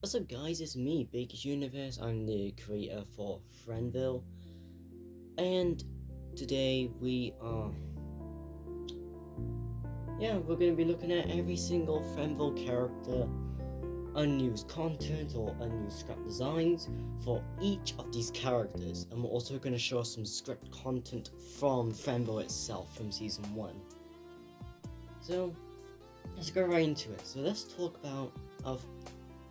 What's up guys, it's me, Baker's Universe. I'm the creator for Friendville, and today we're gonna be looking at every single Friendville character, unused content or unused scrap designs for each of these characters, and we're also gonna show some script content from Friendville itself from season 1. So let's go right into it. So let's talk about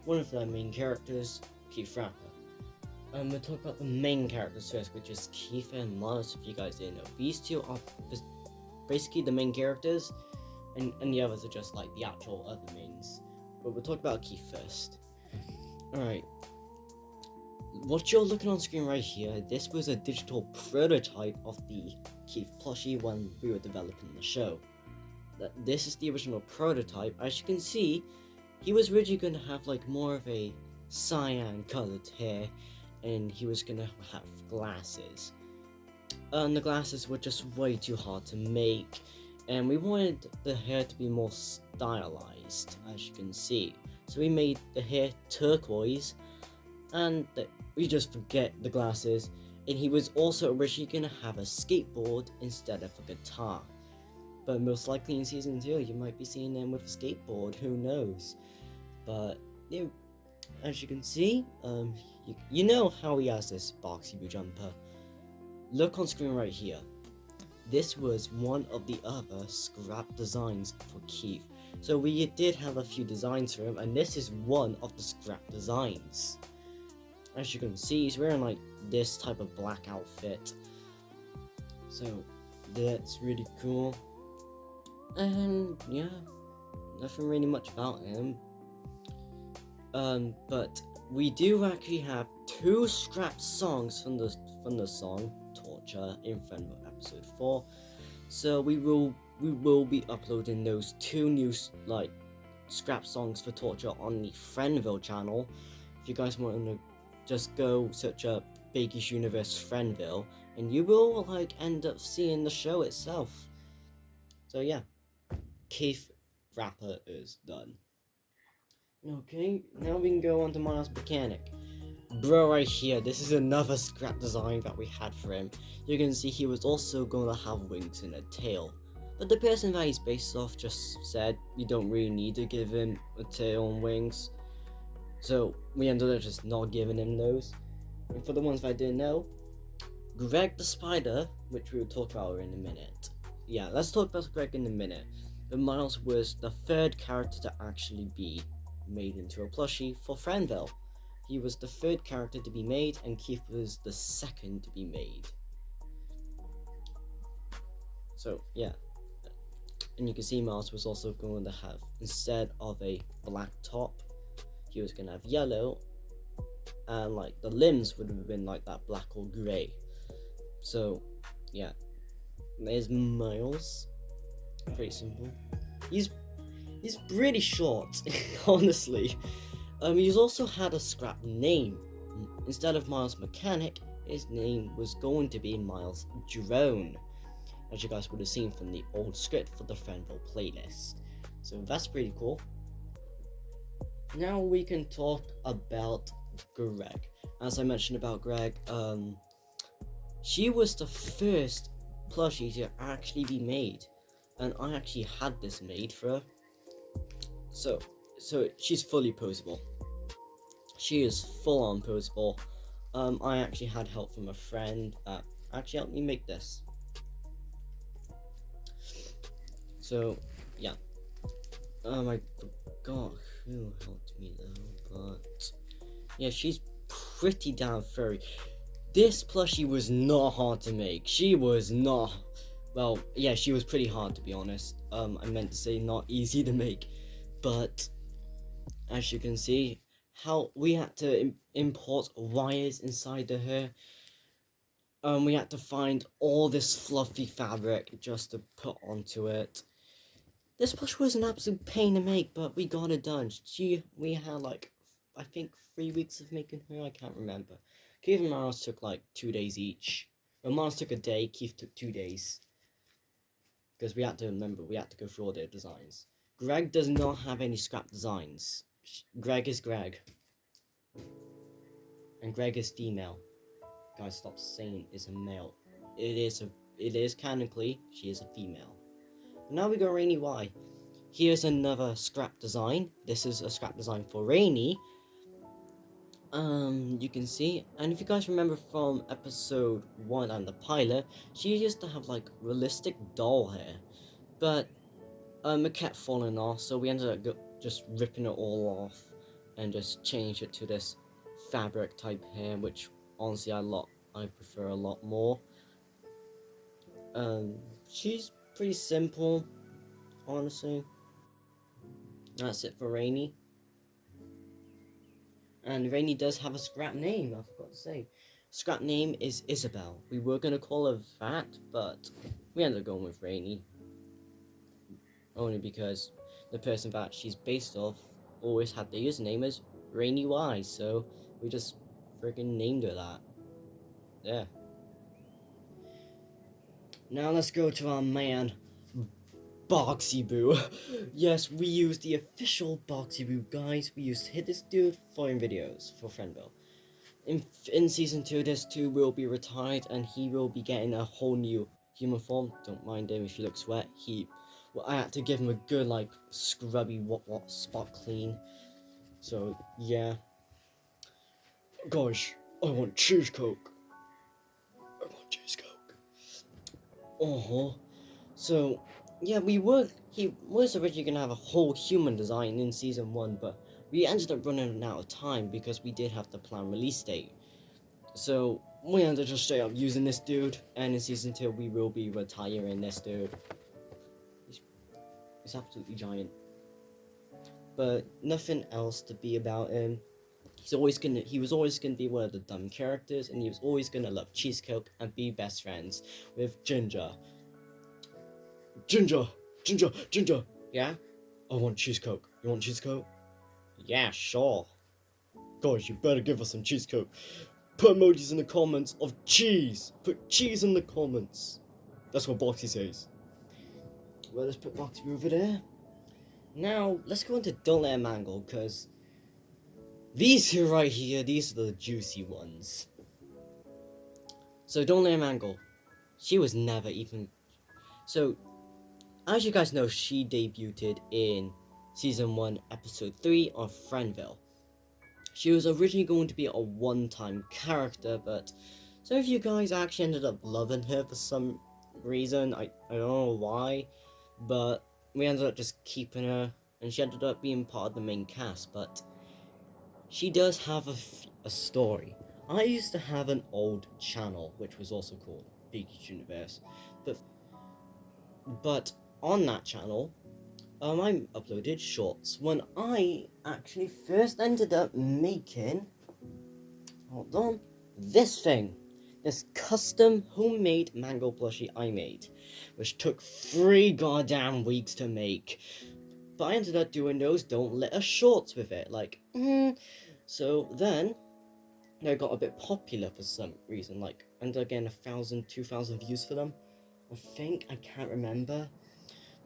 one of the main characters, Keith Rapper. We'll talk about the main characters first, which is Keith and Miles, if you guys didn't know. These two are basically the main characters, and the others are just like the actual other mains. But we'll talk about Keith first. Alright. What you're looking on screen right here, this was a digital prototype of the Keith plushie when we were developing the show. This is the original prototype. As you can see, he was originally going to have like more of a cyan colored hair, and he was going to have glasses. The glasses were just way too hard to make, and we wanted the hair to be more stylized, as you can see. So we made the hair turquoise, and we just forget the glasses, and he was also originally going to have a skateboard instead of a guitar. But most likely in season 2, you might be seeing him with a skateboard, who knows. But, as you can see, you know how he has this boxy jumper. Look on screen right here. This was one of the other scrap designs for Keith. So we did have a few designs for him, and this is one of the scrap designs. As you can see, he's wearing like this type of black outfit. So that's really cool. And yeah, nothing really much about him. But we do actually have 2 scrap songs from the song Torture in Friendville episode 4. So we will be uploading those 2 new scrap songs for Torture on the Friendville channel. If you guys want to just go search up Baker's Universe Friendville, and you will end up seeing the show itself. So yeah, Keith Rapper is done. Okay, now we can go on to Miles Mechanic. Bro, right here, this is another scrap design that we had for him. You can see he was also going to have wings and a tail. But the person that he's based off just said you don't really need to give him a tail and wings. So we ended up just not giving him those. And for the ones that I didn't know, Greg the Spider, which we will talk about in a minute. Yeah, let's talk about Greg in a minute. But Miles was the 3rd character to actually be made into a plushie for Friendville. He was the 3rd character to be made, and Keith was the 2nd to be made. So yeah, and you can see Miles was also going to have, instead of a black top, he was going to have yellow, and the limbs would have been like that black or grey. So yeah, there's Miles. Pretty simple. He's pretty short, honestly. He's also had a scrap name. Instead of Miles Mechanic, his name was going to be Miles Drone, as you guys would have seen from the old script for the Friendville playlist. So that's pretty cool. Now we can talk about Greg. As I mentioned about Greg, she was the first plushie to actually be made, and I actually had this made for her. So she's fully posable. She is full on posable. I actually had help from a friend that actually helped me make this. So yeah, I forgot who helped me though, but yeah, she's pretty damn furry. This plushie was not hard to make. She was not, well, yeah, she was pretty hard to be honest. I meant to say not easy to make, but as you can see, how we had to import wires inside the hair. We had to find all this fluffy fabric just to put onto it. This plush was an absolute pain to make, but we got it done. We had I think 3 weeks of making her. I can't remember. Keith and Miles took 2 days each. Well, Miles took a day. Keith took 2 days. Because we had to go through all their designs. Greg does not have any scrap designs. Greg is Greg. and Greg is female. Guys, stop saying is a male. It is canonically, she is a female. Now we got Rainy Y. Here's another scrap design. This is a scrap design for Rainy. You can see, and if you guys remember from episode 1 and the pilot, she used to have like realistic doll hair, but it kept falling off, so we ended up just ripping it all off and just changed it to this fabric type hair, which honestly I prefer a lot more. She's pretty simple, honestly. That's it for Rainy. And Rainy does have a scrap name, I forgot to say. Scrap name is Isabel. We were gonna call her that, but we ended up going with Rainy. Only because the person that she's based off always had their username as Rainy Y, so we just freaking named her that. Yeah. Now let's go to our man, Boxy Boo. Yes, we used the official Boxy Boo, guys. We used to hit this dude for videos for Friendville. In season 2, this dude will be retired and he will be getting a whole new human form. Don't mind him if he looks wet. Well, I had to give him a good like scrubby what spot clean. So yeah. Gosh, I want cheese coke. I want cheese coke. So yeah, he was originally gonna have a whole human design in season 1, but we ended up running out of time because we did have the planned release date. So we ended up just straight up using this dude, and in season 2 we will be retiring this dude. He's absolutely giant. But nothing else to be about him. He was always gonna be one of the dumb characters, and he was always gonna love cheesecoke and be best friends with Ginger. Ginger! Yeah? I want cheesecoke. You want cheesecoke? Yeah, sure. Guys, you better give us some cheesecoke. Put emojis in the comments of cheese. Put cheese in the comments. That's what Boxy says. Well, let's put Boxy over there. Now, let's go into Don't Let Him Mangle, because these two right here, these are the juicy ones. So, Don't Let Him Mangle. She was never even... So, as you guys know, she debuted in Season 1, Episode 3 of Friendville. She was originally going to be a one-time character, but some of you guys actually ended up loving her for some reason. I don't know why, but we ended up just keeping her, and she ended up being part of the main cast. But she does have a story. I used to have an old channel, which was also called Biggie Universe, but on that channel, I uploaded shorts when I actually first ended up making, hold on, this thing. This custom homemade mango plushie I made, which took 3 goddamn weeks to make. But I ended up doing those Don't Let Us shorts with it, like, So then, they got a bit popular for some reason, like, ended up getting 1,000, 2,000 views for them. I can't remember.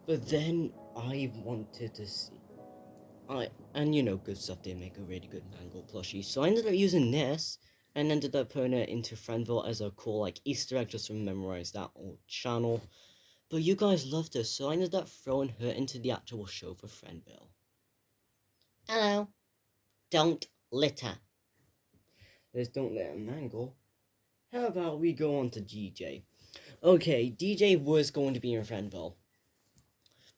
But then I wanted to see, and you know, Good Stuff did make a really good mango plushie, so I ended up using this, and ended up putting it into Friendville as a cool, like, Easter egg, just to memorize that old channel. But you guys loved her, so I ended up throwing her into the actual show for Friendville. Hello. Don't litter. There's Don't Let Him Mangle. How about we go on to DJ? Okay, DJ was going to be in Friendville.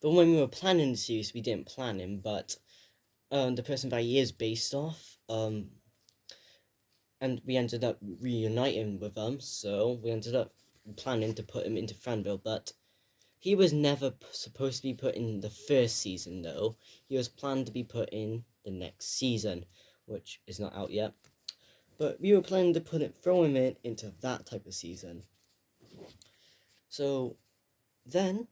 But when we were planning the series, we didn't plan him, but the person that he is based off, and we ended up reuniting with him, so we ended up planning to put him into Friendville, but he was never supposed to be put in the first season, though. He was planned to be put in the next season, which is not out yet. But we were planning to throw him into that type of season. So then,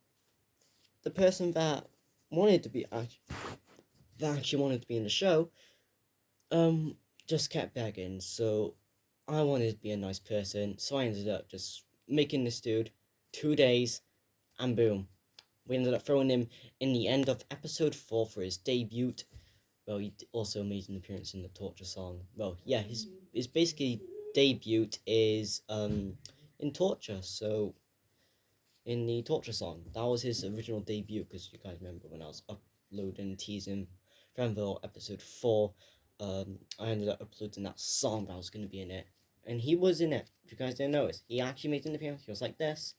the person that actually wanted to be in the show, just kept begging. So I wanted to be a nice person, so I ended up just making this dude 2 days, and boom, we ended up throwing him in the end of episode 4 for his debut. Well, he also made an appearance in the Torture song. Well, yeah, his basically debut is in Torture. So in the Torture song, that was his original debut. Because you guys remember when I was uploading teasing Friendville episode 4, I ended up uploading that song that was gonna be in it, and he was in it. If you guys didn't notice, he actually made an appearance. He was like this.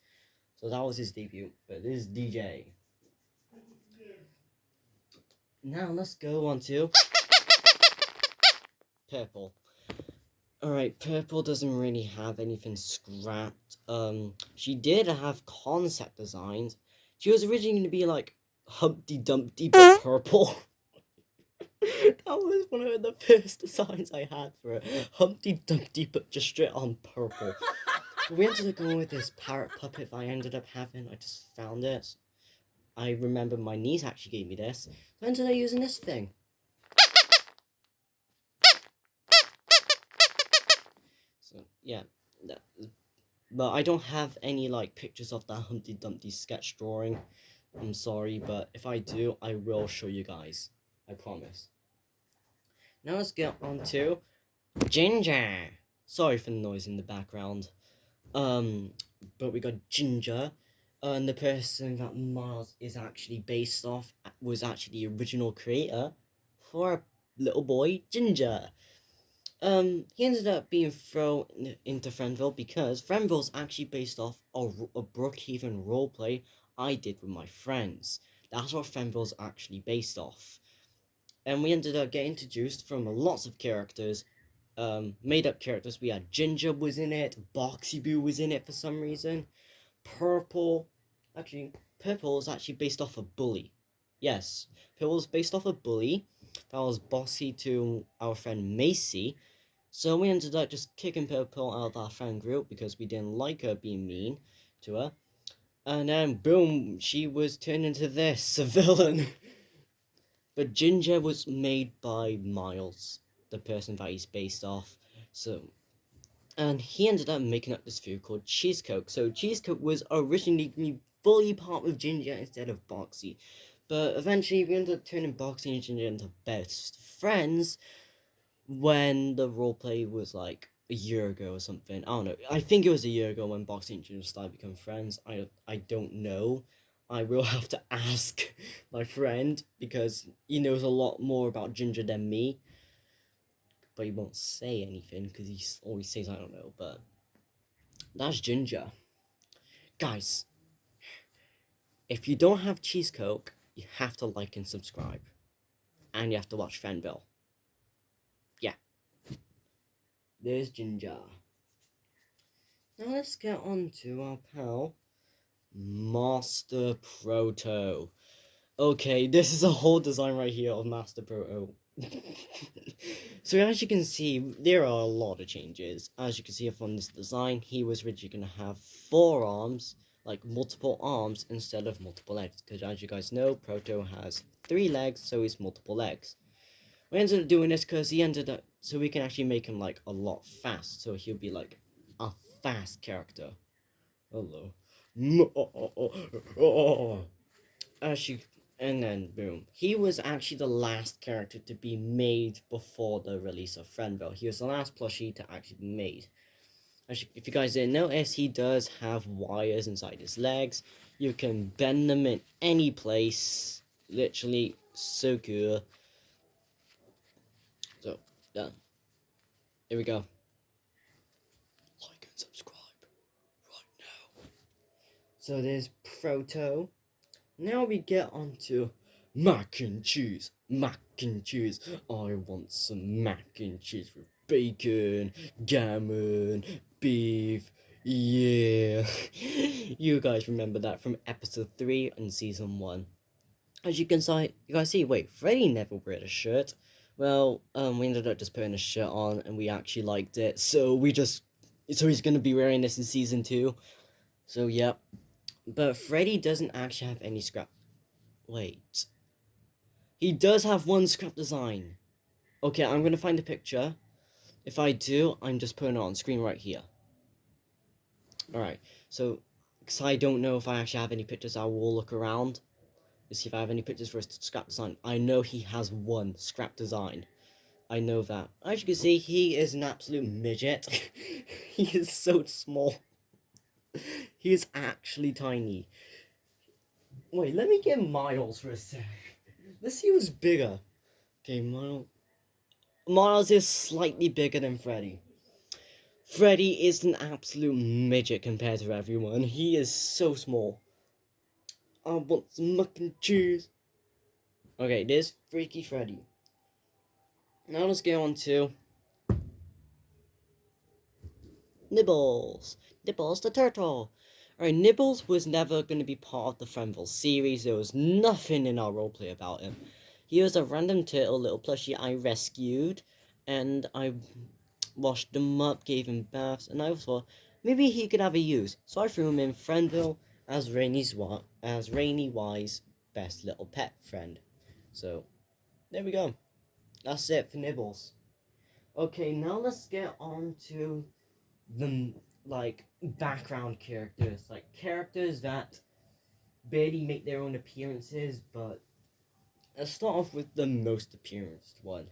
So that was his debut. But this is DJ. Now let's go on to Purple. Alright, Purple doesn't really have anything scrapped. She did have concept designs. She was originally going to be like Humpty Dumpty but purple. That was one of the first designs I had for it. Humpty Dumpty but just straight on purple. But we ended up going with this parrot puppet that I ended up having. I just found it. I remember my niece actually gave me this. So I ended up using this thing. So yeah, but I don't have any like pictures of that Humpty Dumpty sketch drawing. I'm sorry, but if I do, I will show you guys. I promise. Now let's get on to Ginger. Sorry for the noise in the background. But we got Ginger. And the person that Miles is actually based off was actually the original creator for a little boy, Ginger. He ended up being thrown into Friendville because Friendville's actually based off a Brookhaven roleplay I did with my friends. That's what Friendville's actually based off. And we ended up getting introduced from lots of characters, made up characters. We had Ginger was in it, Boxy Boo was in it for some reason, Purple is actually based off a bully. Yes, Purple is based off a bully that was bossy to our friend Macy. So we ended up just kicking Purple out of our friend group because we didn't like her being mean to her. And then boom, she was turned into this, a villain. But Ginger was made by Miles, the person that he's based off. And he ended up making up this food called Cheese Coke. So Cheese Coke was originally fully part of Ginger instead of Boxy. But eventually we ended up turning Boxy and Ginger into best friends when the roleplay was like a year ago or something. I don't know. I think it was a year ago when Boxy and Ginger started becoming friends. I don't know. I will have to ask my friend because he knows a lot more about Ginger than me. But he won't say anything because he always says I don't know. But that's Ginger. Guys, if you don't have Cheese Coke, you have to like and subscribe. And you have to watch Friendville. Yeah. There's Ginger. Now let's get on to our pal, Master Proto. Okay, this is a whole design right here of Master Proto. So as you can see, there are a lot of changes. As you can see from this design, he was originally going to have 4 arms, like multiple arms instead of multiple legs. Because as you guys know, Proto has 3 legs, so he's multiple legs. We ended up doing this because he ended up, so we can actually make him like a lot fast. So he'll be like a fast character. Hello. And then boom. He was actually the last character to be made before the release of Friendville. He was the last plushie to actually be made. If you guys didn't notice, he does have wires inside his legs. You can bend them in any place. Literally so cool. So, done. Here we go. Like and subscribe right now. So there's Proto. Now we get on to mac and cheese. Mac and cheese. I want some mac and cheese with bacon, gammon, beef. Yeah. You guys remember that from episode 3 and season 1. As you guys see, wait, Freddy never wore a shirt. Well, we ended up just putting a shirt on and we actually liked it. So he's gonna be wearing this in season 2. So yeah. But Freddy doesn't actually have any scrap. Wait. He does have 1 scrap design. Okay, I'm gonna find a picture. If I do, I'm just putting it on screen right here. Alright, so, because I don't know if I actually have any pictures, I will look around. Let's see if I have any pictures for his scrap design. I know he has one scrap design. I know that. As you can see, he is an absolute midget. He is so small. He is actually tiny. Wait, let me get Miles for a sec. Let's see who's bigger. Okay, Miles is slightly bigger than Freddy. Freddy is an absolute midget compared to everyone. He is so small. I want some mac and cheese. Okay, there's Freaky Freddy. Now let's get on to Nibbles. Nibbles the turtle. Alright, Nibbles was never going to be part of the Friendville series. There was nothing in our roleplay about him. He was a random turtle little plushie I rescued, and I washed him up, gave him baths, and I thought maybe he could have a use. So I threw him in Friendville as Rainy Y's best little pet friend. So there we go. That's it for Nibbles. Okay, now let's get on to the background characters, like characters that barely make their own appearances, but let's start off with the most appearance one.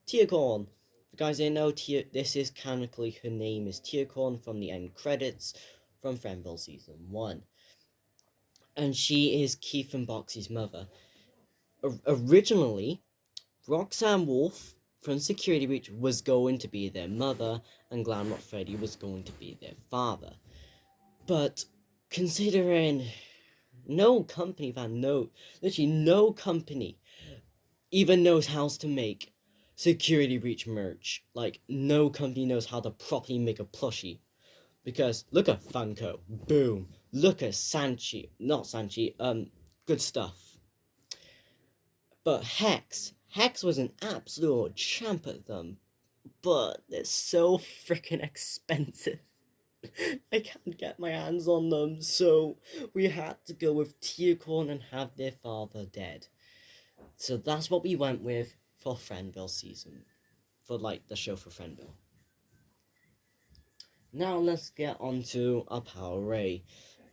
Tearcorn. The guys didn't know, this is canonically her name is Tearcorn from the end credits from Friendville Season 1. And she is Keith and Boxy's mother. Originally, Roxanne Wolf from Security Breach was going to be their mother, and Glamrock Freddy was going to be their father. But considering no company literally no company even knows how to make Security Breach merch. Like, no company knows how to properly make a plushie. Because look at Funko, boom. Look at good stuff. But Hex was an absolute champ at them, but they're so freaking expensive. I can't get my hands on them, so we had to go with Tearcorn and have their father dead. So that's what we went with for Friendville season, for the show for Friendville. Now let's get on to our pal Ray.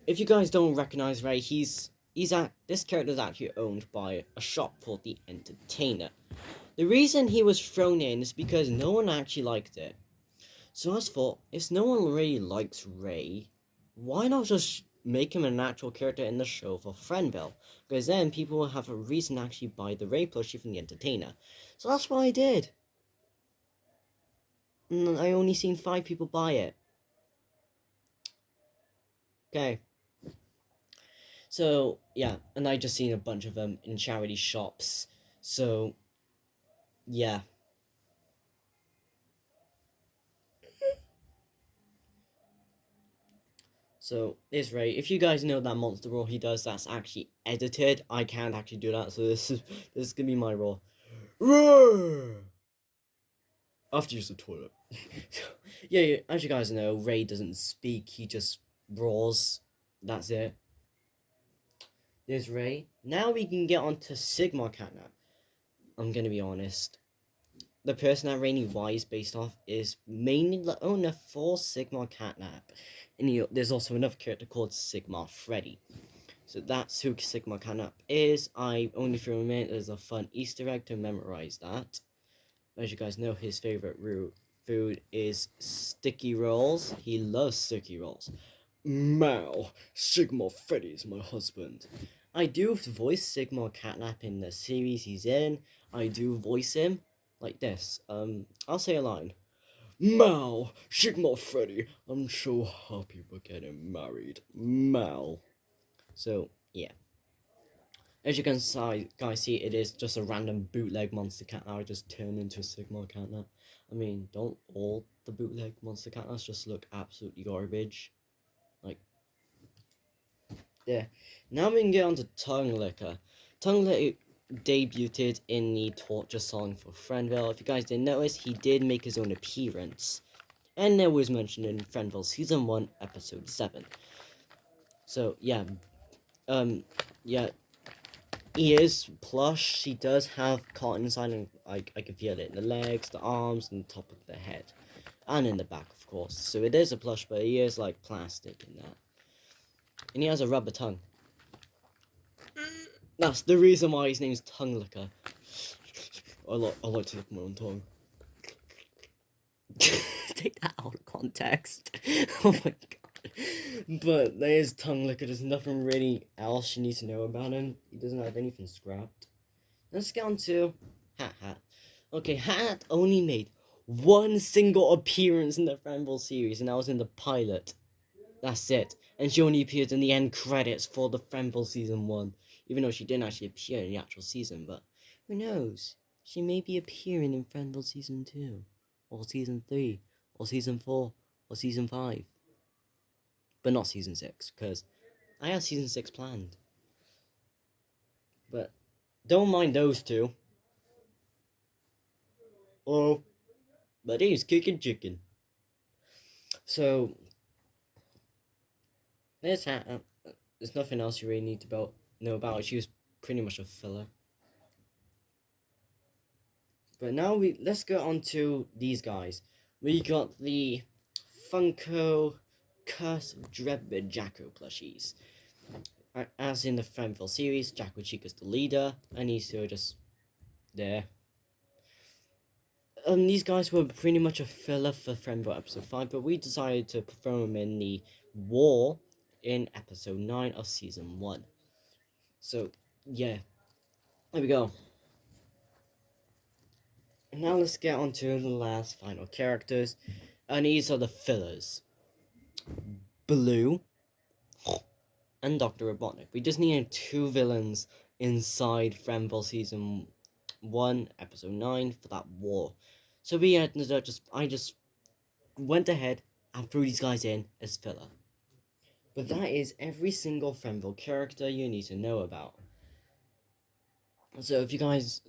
If you guys don't recognize Ray, this character is actually owned by a shop called The Entertainer. The reason he was thrown in is because no one actually liked it. So I thought, if no one really likes Ray, why not just make him an actual character in the show for Friendville? Because then people will have a reason to actually buy the Ray plushie from The Entertainer. So that's what I did. And I only seen 5 people buy it. Okay. So, yeah, and I just seen a bunch of them in charity shops. So, yeah. So, this Ray, if you guys know that monster roar he does, that's actually edited. I can't actually do that, so this is gonna be my roar. Roar! After you use the toilet. yeah, as you guys know, Ray doesn't speak, he just roars. That's it. There's Ray. Now we can get on to Sigmar Catnap. I'm gonna be honest. The person that Rainy Y is based off is mainly the owner for Sigmar Catnap. And there's also another character called Sigmar Freddy. So that's who Sigmar Catnap is. I only threw him in as a fun Easter egg to memorize that. As you guys know, his favorite food is sticky rolls. He loves sticky rolls. Mal, Sigmar Freddy is my husband. I do voice Sigmar Catnap in the series he's in. I do voice him like this. I'll say a line. Mal, Sigmar Freddy, I'm so happy we're getting married. Mal. So, yeah. As you can guys see, it is just a random bootleg monster cat now. I just turned into a Sigmar Catnap. I mean, don't all the bootleg monster catnaps just look absolutely garbage? Like, yeah. Now we can get on to Tongue Licker. Tongue Licker debuted in the Torture song for Friendville. If you guys didn't notice, he did make his own appearance. And it was mentioned in Friendville Season 1, Episode 7. So, yeah. Yeah. He is plush. He does have cotton inside, and I can feel it in the legs, the arms, and the top of the head. And in the back, of course. So it is a plush, but he is like plastic in that. And he has a rubber tongue. That's the reason why his name's Tongue Licker. I like to lick my own tongue. Take that out of context. Oh my god. But there's Tongue Licker. There's nothing really else you need to know about him. He doesn't have anything scrapped. Let's get on to Hat Hat. Okay, Hat only made one single appearance in the Friendville series, and that was in the pilot. That's it. And she only appeared in the end credits for the Friendville season 1. Even though she didn't actually appear in the actual season, but who knows? She may be appearing in Friendville season 2, or season 3, or season 4, or season 5. But not season 6, because I have season 6 planned. But don't mind those two. Oh, but he's kicking chicken. So, there's there's nothing else you really need to know about. She was pretty much a filler. But now let's go on to these guys. We got the Funko Curse of Dreadbird Jacko plushies. As in the Friendville series, Jacko Chica's the leader, and he's still just there. These guys were pretty much a filler for Friendville episode 5, but we decided to throw them in the war in episode 9 of season 1. So, yeah. There we go. Now let's get on to the last final characters, and these are the fillers. Blue and Dr. Robotnik. We just needed 2 villains inside Friendville season 1, episode 9 for that war. So we ended up I just went ahead and threw these guys in as filler. But that is every single Friendville character you need to know about. So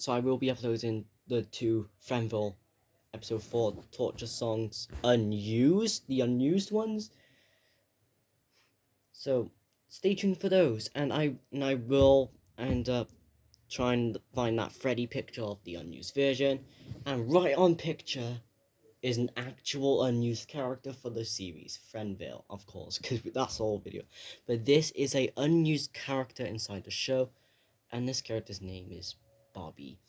I will be uploading the 2 Friendville episode 4 torture songs unused, the unused ones. So stay tuned for those, and I will end up trying to find that Freddy picture of the unused version, and right on picture is an actual unused character for the series, Friendville, of course, because that's all video. But this is a unused character inside the show, and this character's name is Bobby.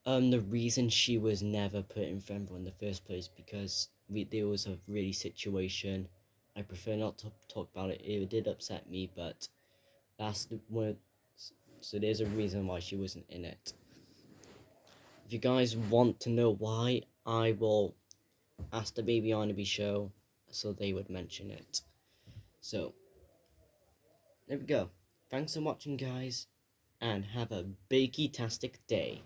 The reason she was never put in Friendville in the first place because there was a really situation. I prefer not to talk about it. It did upset me, but that's the one. So there's a reason why she wasn't in it. If you guys want to know why, I will ask the Baby Arnaby show so they would mention it. So there we go. Thanks for watching, guys, and have a bakey-tastic day.